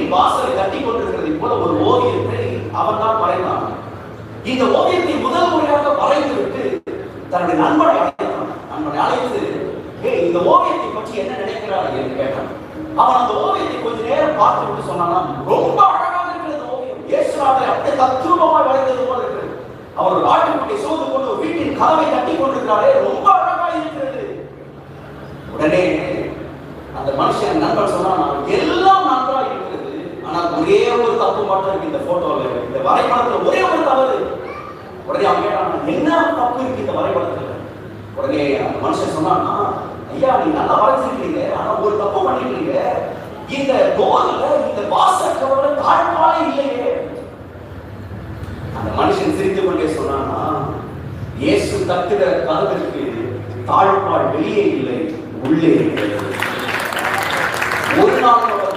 வீட்டின் வாசலை தட்டி கொண்டிருக்கிறது போல ஒரு ஓவியத்தை அவன் தான் வரைந்தான். இந்த ஓவியத்தை முதல் முறையாக வரைந்துவிட்டு தன்னுடைய நண்பனை அழைத்தான். நண்பனை அழைத்து, இந்த ஓவியத்தை பற்றி என்ன நினைக்கிறார் என்று கேட்டான். அவன் அந்த ஓவியத்தை கொஞ்ச நேரம் பார்த்து விட்டு சொன்னான், ரொம்ப அழகாக இருக்கிறது ஓவியம், இயேசுநாதரை அப்படியே தத்ரூபமாய் வரைந்தது போல இருக்கிறது. அவர் ஒரு ஆட்டுக்குட்டியை சோது கொண்டு ஒரு வீட்டின் கதவை தட்டி கொண்டிருக்கிறாரே, ரொம்ப அழகாக இருக்கிறது. உடனே அந்த மனுஷன் நண்பன் சொன்னான், எல்லாம் நன்றாக இருக்கிறது, ஆனால் ஒரே ஒரு தப்பு மட்டும் இருக்கு இந்த போட்டோவில், இந்த வரைபடத்தில் ஒரே ஒரு தவறு. உடனே அவன் கேட்டான், என்ன தப்பு இருக்கு இந்த வரைபடத்தில்? உடனே அந்த மனுஷன் சொன்னான், ஐயா நீ நல்லா வரைஞ்சிருக்கீங்க, ஆனா ஒரு தப்பு பண்ணிருக்கீங்க, இந்த டோர்ல இந்த வாசல் கதவுல தாழ்பாலே இல்லையே. அந்த மனுஷன் சிரித்து கொண்டே சொன்னானா, இயேசு தட்டுகிற கதவிற்கு தாழ்பால் வெளியே இல்லை, உள்ளே இருக்கிறது. ஒரு நாள்